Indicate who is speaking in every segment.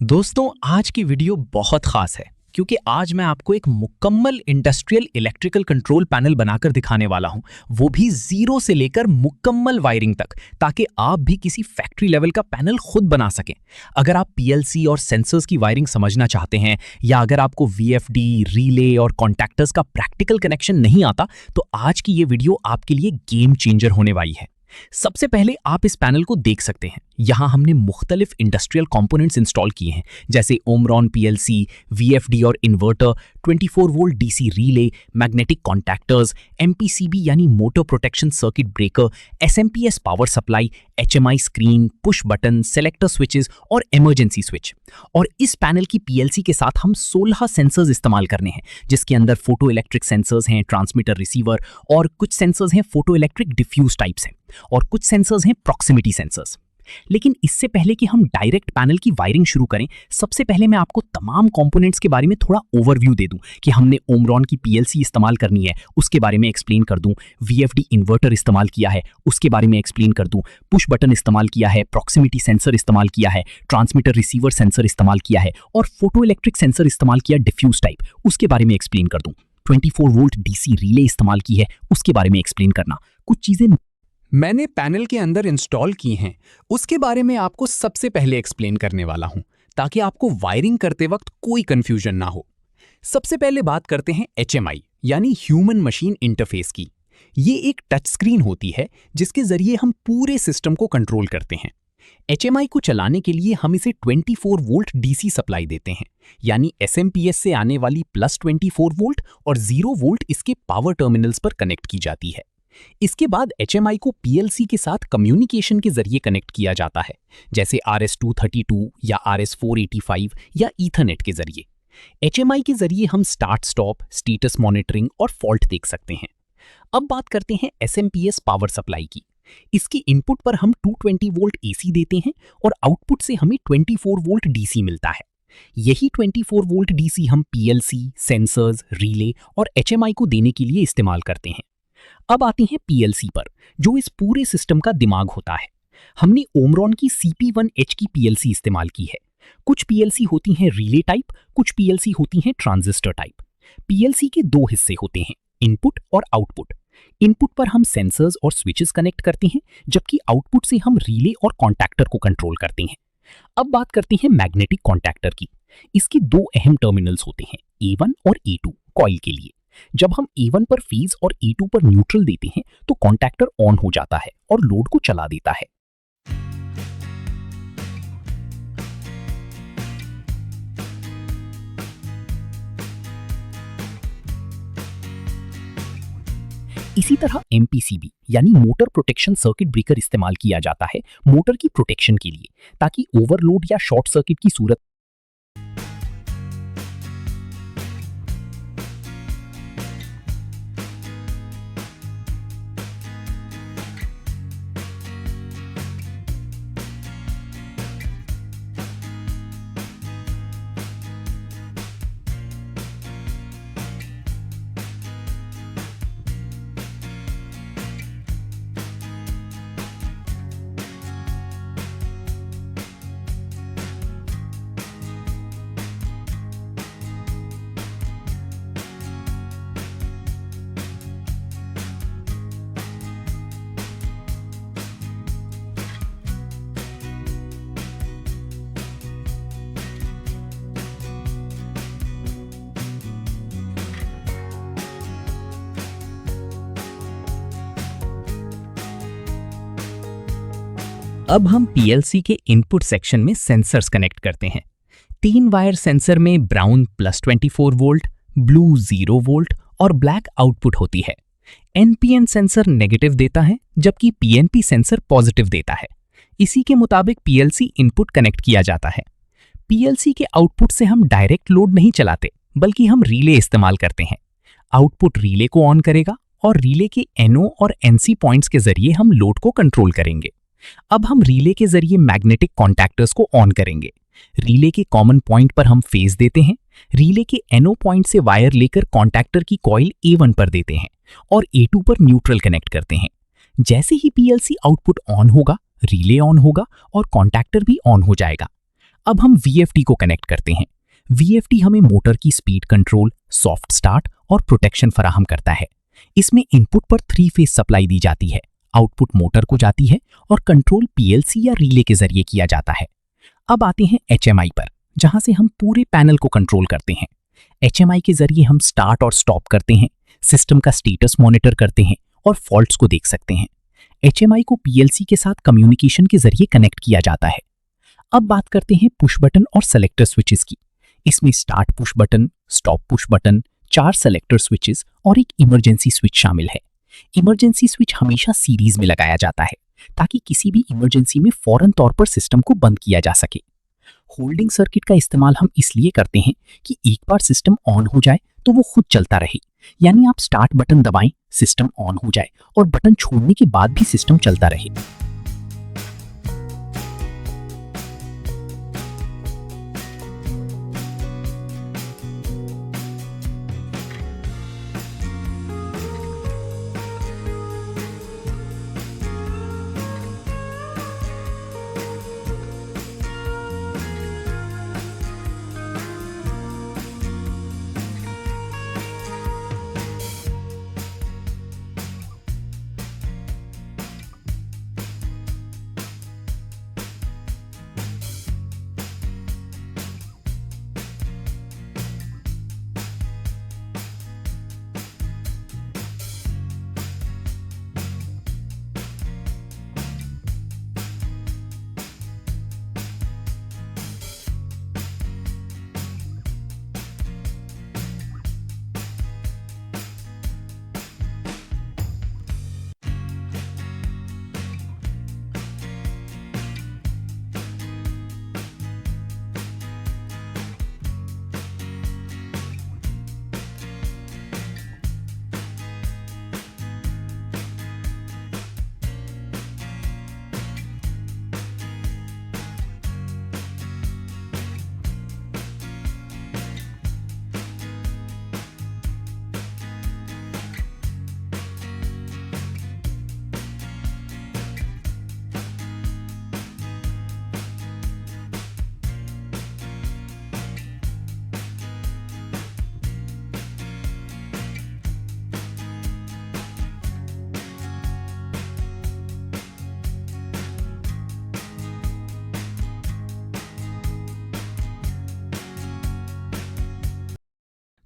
Speaker 1: दोस्तों आज की वीडियो बहुत खास है क्योंकि आज मैं आपको एक मुकम्मल इंडस्ट्रियल इलेक्ट्रिकल कंट्रोल पैनल बनाकर दिखाने वाला हूं, वो भी जीरो से लेकर मुकम्मल वायरिंग तक, ताकि आप भी किसी फैक्ट्री लेवल का पैनल खुद बना सकें। अगर आप पीएलसी और सेंसर्स की वायरिंग समझना चाहते हैं या अगर आपको वीएफडी, रिले और कॉन्टैक्टर्स का प्रैक्टिकल कनेक्शन नहीं आता, तो आज की ये वीडियो आपके लिए गेम चेंजर होने वाली है। सबसे पहले आप इस पैनल को देख सकते हैं। यहां हमने मुख्तलिफ इंडस्ट्रियल कंपोनेंट्स इंस्टॉल किए हैं, जैसे ओमरॉन पीएलसी, वीएफडी और inverter, 24 volt DC relay, magnetic contactors, MPCB यानी motor protection circuit breaker, SMPS power supply, HMI screen, push button, selector switches और इमरजेंसी स्विच। और इस पैनल की पीएलसी के साथ हम 16 सेंसर्स इस्तेमाल करने हैं, जिसके अंदर फोटो इलेक्ट्रिक सेंसर्स हैं, ट्रांसमीटर रिसीवर, और कुछ सेंसर्स हैं फोटो इलेक्ट्रिक डिफ्यूज टाइप्स हैं, और कुछ सेंसर्स हैं प्रॉक्सिमिटी सेंसर्स। लेकिन इससे पहले कि हम डायरेक्ट पैनल की वायरिंग शुरू करें, सबसे पहले मैं आपको तमाम कंपोनेंट्स के बारे में थोड़ा ओवरव्यू दे दूं कि हमने ओमरॉन की पीएलसी इस्तेमाल करनी है, उसके बारे में एक्सप्लेन कर दूं, वीएफडी इन्वर्टर इस्तेमाल किया है, उसके बारे में एक्सप्लेन कर दूं, पुश बटन इस्तेमाल किया है, प्रॉक्सिमिटी सेंसर इस्तेमाल किया है, ट्रांसमीटर रिसीवर सेंसर इस्तेमाल किया है, और फोटो इलेक्ट्रिक सेंसर इस्तेमाल किया डिफ्यूज टाइप, उसके बारे में एक्सप्लेन कर दूं, 24 वोल्ट डीसी रिले इस्तेमाल की है, उसके बारे में एक्सप्लेन करना, कुछ चीजें मैंने पैनल के अंदर इंस्टॉल की हैं, उसके बारे में आपको सबसे पहले एक्सप्लेन करने वाला हूं, ताकि आपको वायरिंग करते वक्त कोई कंफ्यूजन ना हो। सबसे पहले बात करते हैं एचएमआई यानी ह्यूमन मशीन इंटरफेस की। ये एक टच स्क्रीन होती है जिसके जरिए हम पूरे सिस्टम को कंट्रोल करते हैं। एचएमआई को चलाने के लिए हम इसे 24 वोल्ट डीसी सप्लाई देते हैं, यानी एसएमपीएस से आने वाली प्लस 24 वोल्ट और 0 वोल्ट इसके पावर टर्मिनल्स पर कनेक्ट की जाती है। इसके बाद एचएमआई को पीएलसी के साथ कम्युनिकेशन के जरिए कनेक्ट किया जाता है, जैसे RS-232 या RS-485 या ईथरनेट के जरिए। एचएमआई के जरिए हम स्टार्ट स्टॉप, स्टेटस मॉनिटरिंग और फॉल्ट देख सकते हैं। अब बात करते हैं एसएमपीएस पावर सप्लाई की। इसकी इनपुट पर हम 220 वोल्ट एसी देते हैं और आउटपुट से हमें 24 वोल्ट डीसी मिलता है। यही 24 वोल्ट डीसी हम पीएलसी, सेंसर्स, रिले और एचएमआई को देने के लिए इस्तेमाल करते हैं। अब आते हैं पीएलसी पर, जो इस पूरे सिस्टम का दिमाग होता है। हमने ओमरॉन की CP1H की पीएलसी इस्तेमाल की है। कुछ पीएलसी होती हैं रिले टाइप, कुछ पीएलसी होती हैं ट्रांजिस्टर टाइप। पीएलसी के दो हिस्से होते हैं, इनपुट और आउटपुट। इनपुट पर हम सेंसर्स और स्विचेस कनेक्ट करते हैं, जबकि आउटपुट से हम रिले और कॉन्टैक्टर को कंट्रोल करते हैं। अब बात करते हैं मैग्नेटिक कॉन्टैक्टर की। इसके दो अहम टर्मिनल्स होते हैं, A1 और A2 कॉइल के लिए। जब हम A1 पर फेज और A2 पर न्यूट्रल देते हैं तो कॉन्टैक्टर ऑन हो जाता है और लोड को चला देता है। इसी तरह एमपीसीबी यानी मोटर प्रोटेक्शन सर्किट ब्रेकर इस्तेमाल किया जाता है मोटर की प्रोटेक्शन के लिए, ताकि ओवरलोड या शॉर्ट सर्किट की सूरत अब हम पीएलसी के इनपुट सेक्शन में सेंसर्स कनेक्ट करते हैं। 3 वायर सेंसर में brown plus 24 volt, blue 0 volt और ब्लैक आउटपुट होती है। एनपीएन सेंसर नेगेटिव देता है, जबकि पीएनपी सेंसर पॉजिटिव देता है। इसी के मुताबिक पीएलसी इनपुट कनेक्ट किया जाता है। पीएलसी के आउटपुट से हम डायरेक्ट लोड नहीं चलाते, बल्कि हम रिले इस्तेमाल करते हैं। आउटपुट रिले को ऑन करेगा और रिले के NO और NC पॉइंट्स के जरिए हम लोड को कंट्रोल करेंगे। अब हम रिले के जरिए मैग्नेटिक कॉन्टैक्टर्स को ऑन करेंगे। रिले के कॉमन पॉइंट पर हम फेज देते हैं। रिले के NO पॉइंट से वायर लेकर कॉन्टैक्टर की कॉइल A1 पर देते हैं और A2 पर न्यूट्रल कनेक्ट करते हैं। जैसे ही पीएलसी आउटपुट ऑन होगा, रिले ऑन होगा और कॉन्टैक्टर भी ऑन हो जाएगा। अब हम VFD को कनेक्ट करते हैं। VFD हमें मोटर की स्पीड कंट्रोल, सॉफ्ट स्टार्ट और प्रोटेक्शन फराहम करता है। इसमें इनपुट पर 3 फेज सप्लाई दी जाती है, आउटपुट मोटर को जाती है और कंट्रोल PLC या रिले के जरिए किया जाता है। अब आते हैं HMI पर, जहां से हम पूरे पैनल को कंट्रोल करते हैं। HMI के जरिए हम स्टार्ट और स्टॉप करते हैं, सिस्टम का स्टेटस मॉनिटर करते हैं और फॉल्ट्स को देख सकते हैं। HMI को PLC के साथ कम्युनिकेशन के जरिए कनेक्ट किया जाता है। अब बात करते हैं पुश बटन और सेलेक्टर स्विचेस की। इसमें start push button, stop push button, 4 selector switches और एक इमरजेंसी स्विच शामिल है। इमरजेंसी स्विच हमेशा सीरीज में लगाया जाता है ताकि किसी भी इमरजेंसी में फौरन तौर पर सिस्टम को बंद किया जा सके। होल्डिंग सर्किट का इस्तेमाल हम इसलिए करते हैं कि एक बार सिस्टम ऑन हो जाए तो वो खुद चलता रहे, यानी आप स्टार्ट बटन दबाएं, सिस्टम ऑन हो जाए और बटन छोड़ने के बाद भी सिस्टम चलता रहे।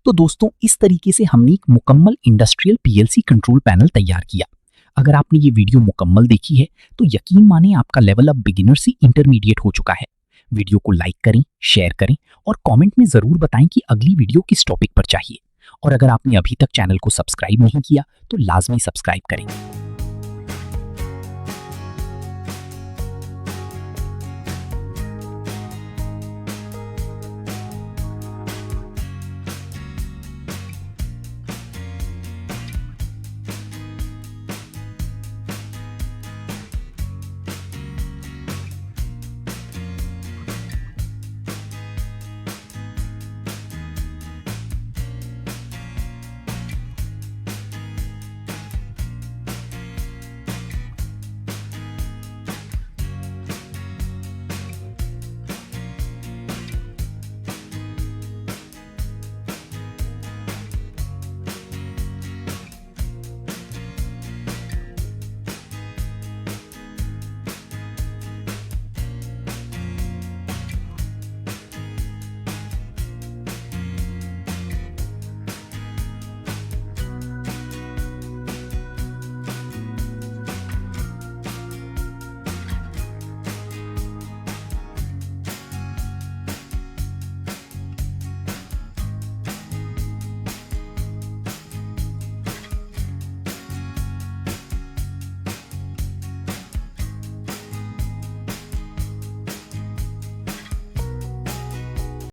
Speaker 1: तो दोस्तों, इस तरीके से हमने एक मुकम्मल इंडस्ट्रियल PLC कंट्रोल पैनल तैयार किया। अगर आपने ये वीडियो मुकम्मल देखी है तो यकीन माने आपका लेवल अब बिगिनर से इंटरमीडिएट हो चुका है। वीडियो को लाइक करें, शेयर करें और कमेंट में ज़रूर बताएं कि अगली वीडियो किस टॉपिक पर चाहिए। और अगर आपने अभी तक चैनल को सब्सक्राइब नहीं किया तो लाजमी सब्सक्राइब करें।